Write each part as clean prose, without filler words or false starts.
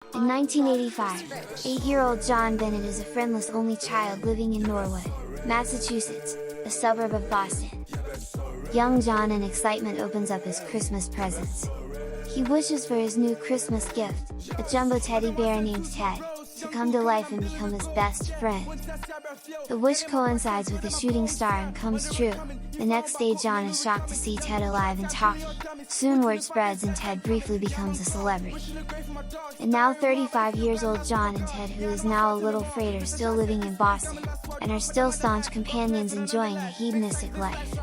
In 1985, 8-year-old John Bennett is a friendless only child living in Norwood, Massachusetts, a suburb of Boston. Young John in excitement opens up his Christmas presents. He wishes for his new Christmas gift, a jumbo teddy bear named Ted, to come to life and become his best friend. The wish coincides with a shooting star and comes true. The next day John is shocked to see Ted alive and talking. Soon word spreads and Ted briefly becomes a celebrity. And now 35 years old John and Ted, who is now a little afraid, are still living in Boston, and are still staunch companions enjoying a hedonistic life.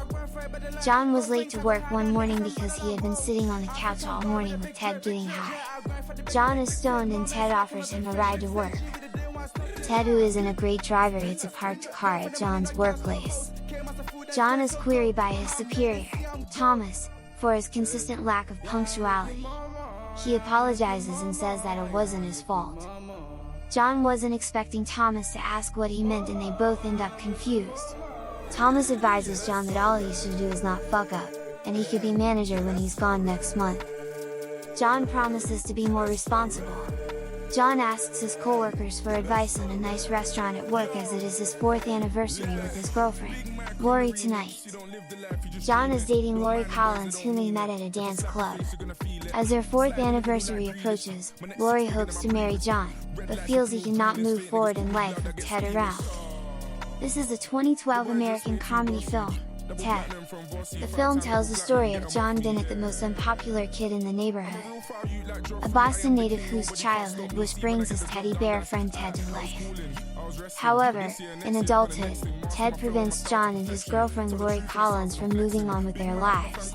John was late to work one morning because he had been sitting on the couch all morning with Ted getting high. John is stoned and Ted offers him a ride to work. Ted, who isn't a great driver, hits a parked car at John's workplace. John is queried by his superior, Thomas, for his consistent lack of punctuality. He apologizes and says that it wasn't his fault. John wasn't expecting Thomas to ask what he meant and they both end up confused. Thomas advises John that all he should do is not fuck up, and he could be manager when he's gone next month. John promises to be more responsible. John asks his co-workers for advice on a nice restaurant at work as it is his 4th anniversary with his girlfriend, Lori, tonight. John is dating Lori Collins, whom he met at a dance club. As their 4th anniversary approaches, Lori hopes to marry John, but feels he cannot move forward in life with Ted around. This is a 2012 American comedy film, Ted. The film tells the story of John Bennett, the most unpopular kid in the neighborhood. A Boston native whose childhood wish brings his teddy bear friend Ted to life. However, in adulthood, Ted prevents John and his girlfriend Lori Collins from moving on with their lives.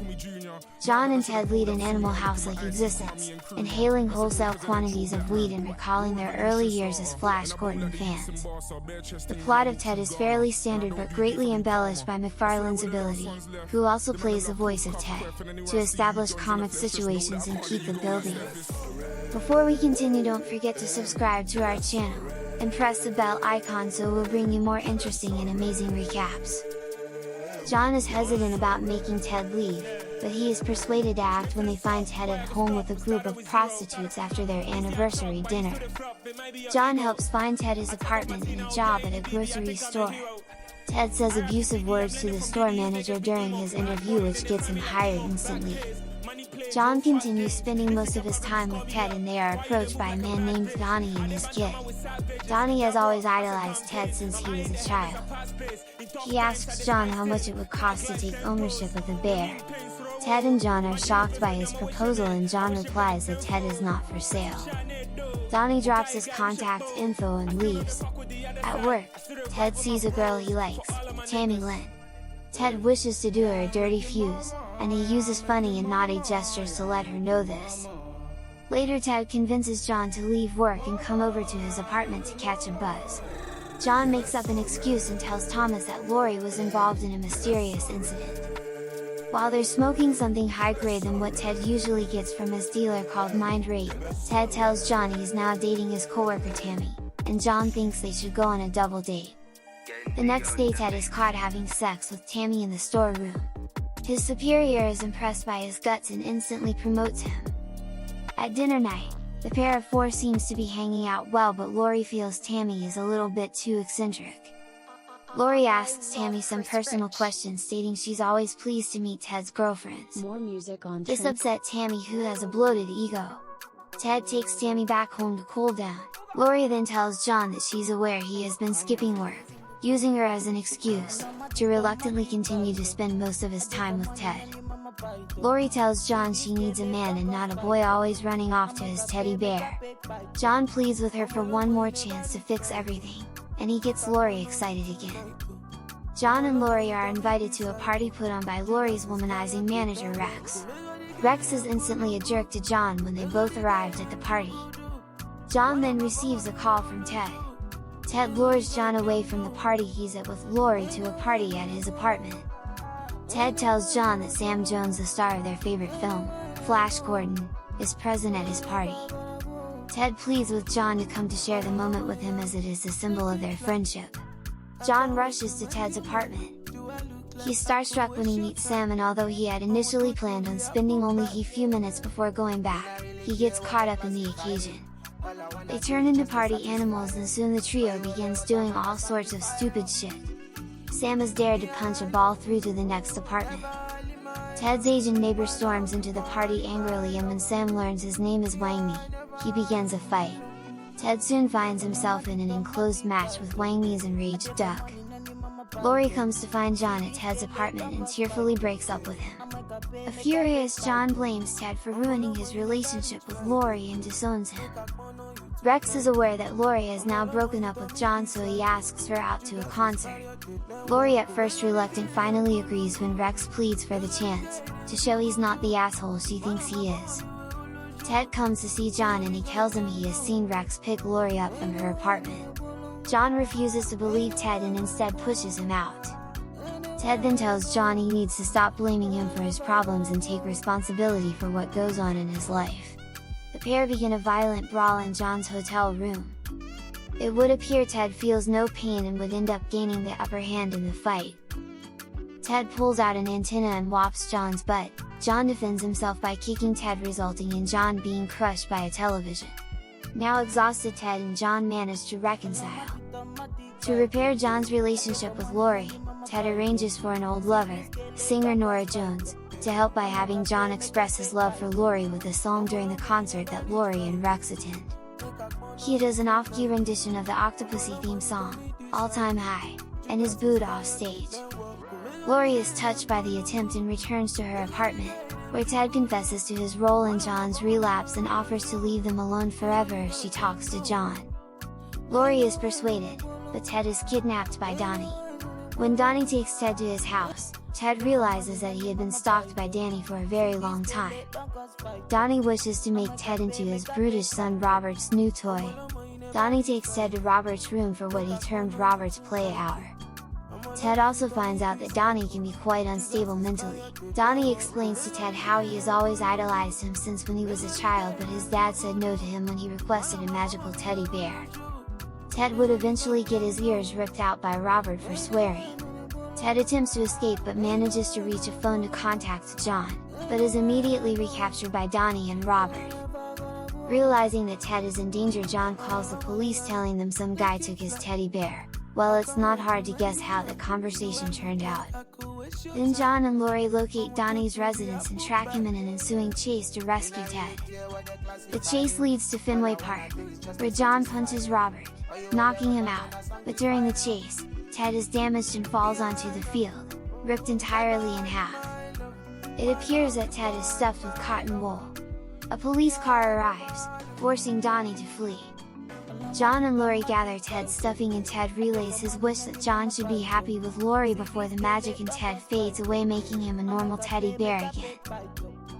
John and Ted lead an Animal House-like existence, inhaling wholesale quantities of weed and recalling their early years as Flash Gordon fans. The plot of Ted is fairly standard but greatly embellished by McFarlane's ability, who also plays the voice of Ted, to establish comic situations and keep the building. Before we continue, don't forget to subscribe to our channel, and press the bell icon so we'll bring you more interesting and amazing recaps. John is hesitant about making Ted leave, but he is persuaded to act when they find Ted at home with a group of prostitutes after their anniversary dinner. John helps find Ted his apartment and a job at a grocery store. Ted says abusive words to the store manager during his interview, which gets him hired instantly. John continues spending most of his time with Ted and they are approached by a man named Donnie and his kid. Donnie has always idolized Ted since he was a child. He asks John how much it would cost to take ownership of the bear. Ted and John are shocked by his proposal and John replies that Ted is not for sale. Donnie drops his contact info and leaves. At work, Ted sees a girl he likes, Tammy Lynn. Ted wishes to do her a dirty fuse, and he uses funny and naughty gestures to let her know this. Later Ted convinces John to leave work and come over to his apartment to catch a buzz. John makes up an excuse and tells Thomas that Lori was involved in a mysterious incident. While they're smoking something higher grade than what Ted usually gets from his dealer called Mind Rape, Ted tells John he's now dating his coworker Tammy, and John thinks they should go on a double date. The next day Ted is caught having sex with Tammy in the storeroom. His superior is impressed by his guts and instantly promotes him. At dinner night, the pair of four seems to be hanging out well, but Lori feels Tammy is a little bit too eccentric. Lori asks Tammy some personal questions, stating she's always pleased to meet Ted's girlfriends. This upset Tammy, who has a bloated ego. Ted takes Tammy back home to cool down. Lori then tells John that she's aware he has been skipping work, using her as an excuse, to reluctantly continue to spend most of his time with Ted. Lori tells John she needs a man and not a boy always running off to his teddy bear. John pleads with her for one more chance to fix everything, and he gets Lori excited again. John and Lori are invited to a party put on by Lori's womanizing manager Rex. Rex is instantly a jerk to John when they both arrived at the party. John then receives a call from Ted. Ted lures John away from the party he's at with Lori to a party at his apartment. Ted tells John that Sam Jones, the star of their favorite film, Flash Gordon, is present at his party. Ted pleads with John to come to share the moment with him as it is a symbol of their friendship. John rushes to Ted's apartment. He's starstruck when he meets Sam, and although he had initially planned on spending only a few minutes before going back, he gets caught up in the occasion. They turn into party animals and soon the trio begins doing all sorts of stupid shit. Sam is dared to punch a ball through to the next apartment. Ted's Asian neighbor storms into the party angrily, and when Sam learns his name is Wang Mi, he begins a fight. Ted soon finds himself in an enclosed match with Wang Mi's enraged duck. Lori comes to find John at Ted's apartment and tearfully breaks up with him. A furious John blames Ted for ruining his relationship with Lori and disowns him. Rex is aware that Lori has now broken up with John, so he asks her out to a concert. Lori, at first reluctant, finally agrees when Rex pleads for the chance, to show he's not the asshole she thinks he is. Ted comes to see John and he tells him he has seen Rex pick Lori up from her apartment. John refuses to believe Ted and instead pushes him out. Ted then tells John he needs to stop blaming him for his problems and take responsibility for what goes on in his life. The pair begin a violent brawl in John's hotel room. It would appear Ted feels no pain and would end up gaining the upper hand in the fight. Ted pulls out an antenna and whops John's butt. John defends himself by kicking Ted, resulting in John being crushed by a television. Now exhausted, Ted and John manage to reconcile. To repair John's relationship with Lori, Ted arranges for an old lover, singer Norah Jones, to help by having John express his love for Lori with a song during the concert that Lori and Rex attend. He does an off-key rendition of the Octopussy theme song, All Time High, and is booed off stage. Lori is touched by the attempt and returns to her apartment, where Ted confesses to his role in John's relapse and offers to leave them alone forever if she talks to John. Lori is persuaded, but Ted is kidnapped by Donnie. When Donnie takes Ted to his house, Ted realizes that he had been stalked by Danny for a very long time. Donnie wishes to make Ted into his brutish son Robert's new toy. Donnie takes Ted to Robert's room for what he termed Robert's play hour. Ted also finds out that Donnie can be quite unstable mentally. Donnie explains to Ted how he has always idolized him since when he was a child, but his dad said no to him when he requested a magical teddy bear. Ted would eventually get his ears ripped out by Robert for swearing. Ted attempts to escape but manages to reach a phone to contact John, but is immediately recaptured by Donnie and Robert. Realizing that Ted is in danger, John calls the police, telling them some guy took his teddy bear. Well, it's not hard to guess how the conversation turned out. Then John and Lori locate Donnie's residence and track him in an ensuing chase to rescue Ted. The chase leads to Fenway Park, where John punches Robert, knocking him out, but during the chase, Ted is damaged and falls onto the field, ripped entirely in half. It appears that Ted is stuffed with cotton wool. A police car arrives, forcing Donnie to flee. John and Lori gather Ted's stuffing and Ted relays his wish that John should be happy with Lori before the magic in Ted fades away, making him a normal teddy bear again.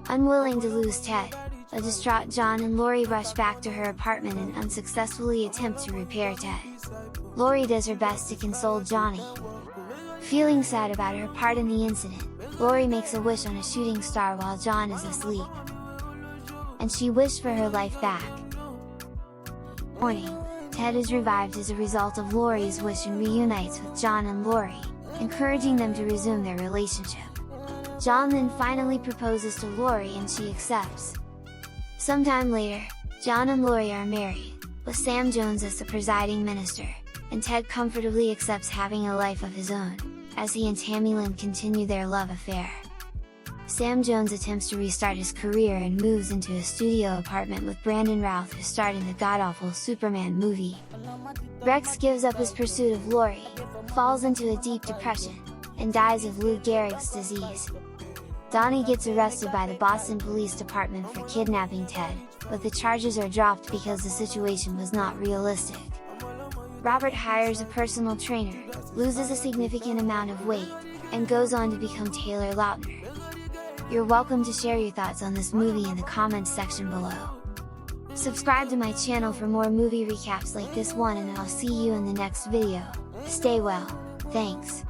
Unwilling to lose Ted, a distraught John and Lori rush back to her apartment and unsuccessfully attempt to repair Ted. Lori does her best to console Johnny. Feeling sad about her part in the incident, Lori makes a wish on a shooting star while John is asleep. And she wished for her life back. Morning, Ted is revived as a result of Lori's wish and reunites with John and Lori, encouraging them to resume their relationship. John then finally proposes to Lori and she accepts. Sometime later, John and Lori are married, with Sam Jones as the presiding minister, and Ted comfortably accepts having a life of his own, as he and Tammy Lynn continue their love affair. Sam Jones attempts to restart his career and moves into a studio apartment with Brandon Routh, who starred in the god-awful Superman movie. Rex gives up his pursuit of Lori, falls into a deep depression, and dies of Lou Gehrig's disease. Donnie gets arrested by the Boston Police Department for kidnapping Ted, but the charges are dropped because the situation was not realistic. Robert hires a personal trainer, loses a significant amount of weight, and goes on to become Taylor Lautner. You're welcome to share your thoughts on this movie in the comments section below. Subscribe to my channel for more movie recaps like this one, and I'll see you in the next video. Stay well, thanks.